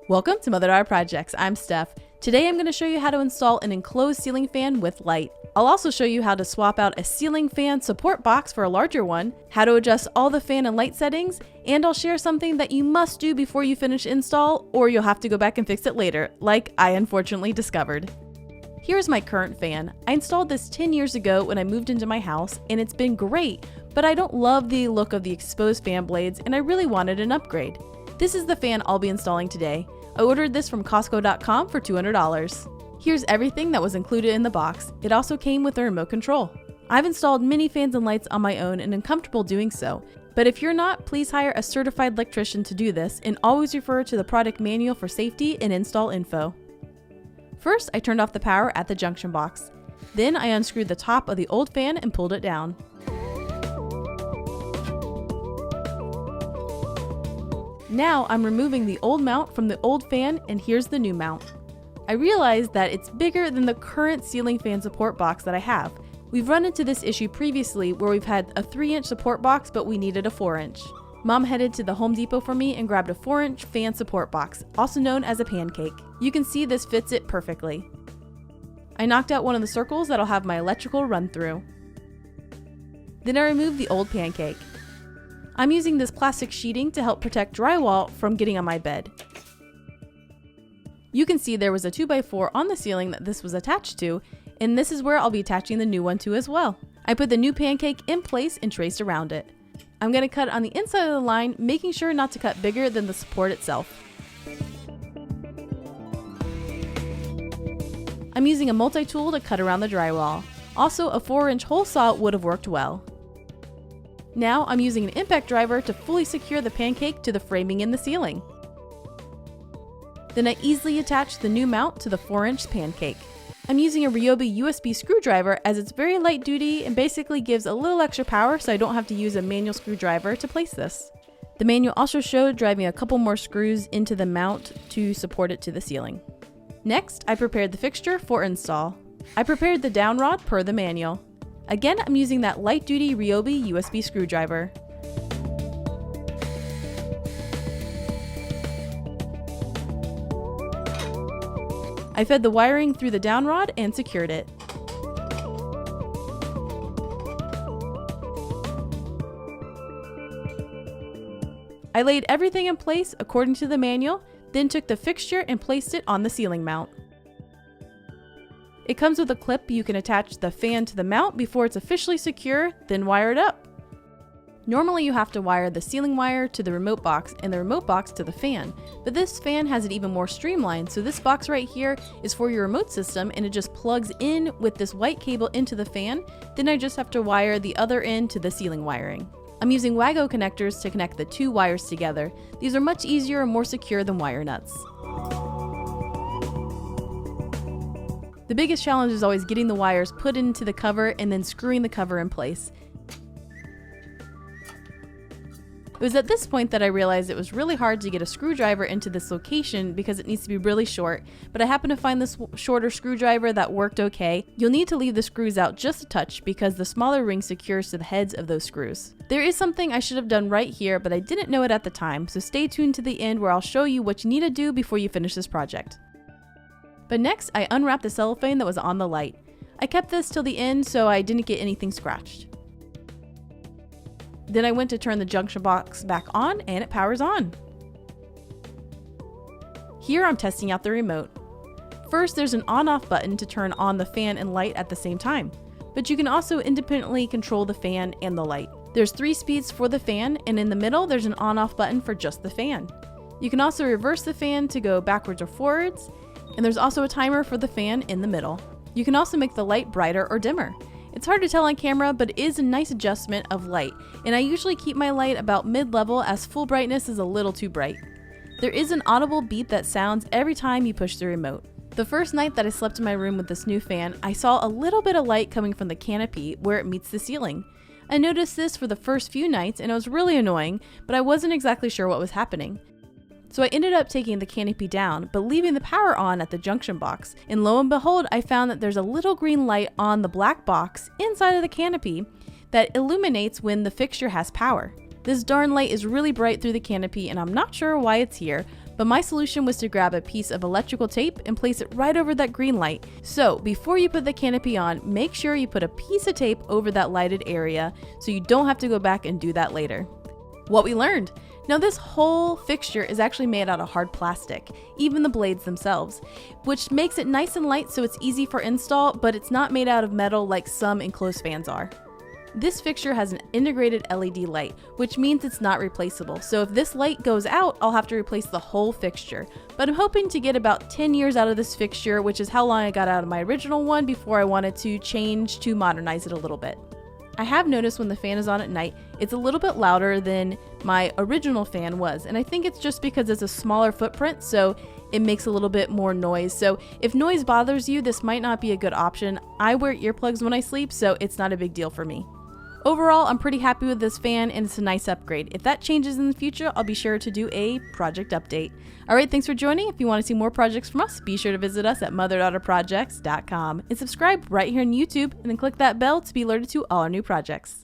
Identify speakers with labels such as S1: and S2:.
S1: Welcome to Mother Daughter Projects. I'm Steph. Today I'm going to show you how to install an enclosed ceiling fan with light. I'll also show you how to swap out a ceiling fan support box for a larger one, how to adjust all the fan and light settings, and I'll share something that you must do before you finish install, or you'll have to go back and fix it later, like I unfortunately discovered. Here's my current fan. I installed this 10 years ago when I moved into my house, and it's been great, but I don't love the look of the exposed fan blades, and I really wanted an upgrade. This is the fan I'll be installing today. I ordered this from Costco.com for $200. Here's everything that was included in the box. It also came with a remote control. I've installed many fans and lights on my own and am comfortable doing so, but if you're not, please hire a certified electrician to do this and always refer to the product manual for safety and install info. First, I turned off the power at the junction box. Then I unscrewed the top of the old fan and pulled it down. Now I'm removing the old mount from the old fan, and here's the new mount. I realized that it's bigger than the current ceiling fan support box that I have. We've run into this issue previously where we've had a 3-inch support box but we needed a 4-inch. Mom headed to the Home Depot for me and grabbed a 4-inch fan support box, also known as a Pancake. You can see this fits it perfectly. I knocked out one of the circles that'll have my electrical run through. Then I removed the old Pancake. I'm using this plastic sheeting to help protect drywall from getting on my bed. You can see there was a 2x4 on the ceiling that this was attached to, and this is where I'll be attaching the new one to as well. I put the new Pancake in place and traced around it. I'm going to cut on the inside of the line, making sure not to cut bigger than the support itself. I'm using a multi-tool to cut around the drywall. Also, a 4-inch hole saw would have worked well. Now I'm using an impact driver to fully secure the Pancake to the framing in the ceiling. Then I easily attach the new mount to the 4-inch Pancake. I'm using a Ryobi USB screwdriver as it's very light duty and basically gives a little extra power so I don't have to use a manual screwdriver to place this. The manual also showed driving a couple more screws into the mount to support it to the ceiling. Next, I prepared the fixture for install. I prepared the down rod per the manual. Again, I'm using that light-duty Ryobi USB screwdriver. I fed the wiring through the down rod and secured it. I laid everything in place according to the manual, then took the fixture and placed it on the ceiling mount. It comes with a clip you can attach the fan to the mount before it's officially secure, then wire it up. Normally you have to wire the ceiling wire to the remote box and the remote box to the fan, but this fan has it even more streamlined, so this box right here is for your remote system and it just plugs in with this white cable into the fan, then I just have to wire the other end to the ceiling wiring. I'm using Wago connectors to connect the two wires together. These are much easier and more secure than wire nuts. The biggest challenge is always getting the wires put into the cover and then screwing the cover in place. It was at this point that I realized it was really hard to get a screwdriver into this location because it needs to be really short, but I happened to find this shorter screwdriver that worked okay. You'll need to leave the screws out just a touch because the smaller ring secures to the heads of those screws. There is something I should have done right here, but I didn't know it at the time, so stay tuned to the end where I'll show you what you need to do before you finish this project. But next, I unwrapped the cellophane that was on the light. I kept this till the end so I didn't get anything scratched. Then I went to turn the junction box back on and it powers on. Here I'm testing out the remote. First, there's an on-off button to turn on the fan and light at the same time, but you can also independently control the fan and the light. There's 3 speeds for the fan, and in the middle there's an on-off button for just the fan. You can also reverse the fan to go backwards or forwards, and there's also a timer for the fan in the middle. You can also make the light brighter or dimmer. It's hard to tell on camera, but it is a nice adjustment of light, and I usually keep my light about mid-level as full brightness is a little too bright. There is an audible beep that sounds every time you push the remote. The first night that I slept in my room with this new fan, I saw a little bit of light coming from the canopy where it meets the ceiling. I noticed this for the first few nights and it was really annoying, but I wasn't exactly sure what was happening. So I ended up taking the canopy down, but leaving the power on at the junction box, and lo and behold, I found that there's a little green light on the black box inside of the canopy that illuminates when the fixture has power. This darn light is really bright through the canopy and I'm not sure why it's here, But my solution was to grab a piece of electrical tape and place it right over that green light. So before you put the canopy on, make sure you put a piece of tape over that lighted area so you don't have to go back and do that later. What we learned. Now this whole fixture is actually made out of hard plastic, even the blades themselves, which makes it nice and light so it's easy for install, but it's not made out of metal like some enclosed fans are. This fixture has an integrated LED light, which means it's not replaceable. So if this light goes out, I'll have to replace the whole fixture. But I'm hoping to get about 10 years out of this fixture, which is how long I got out of my original one before I wanted to change to modernize it a little bit. I have noticed when the fan is on at night, it's a little bit louder than my original fan was. And I think it's just because it's a smaller footprint, so it makes a little bit more noise. So if noise bothers you, this might not be a good option. I wear earplugs when I sleep, so it's not a big deal for me. Overall, I'm pretty happy with this fan and it's a nice upgrade. If that changes in the future, I'll be sure to do a project update. Alright, thanks for joining. If you want to see more projects from us, be sure to visit us at motherdaughterprojects.com and subscribe right here on YouTube and then click that bell to be alerted to all our new projects.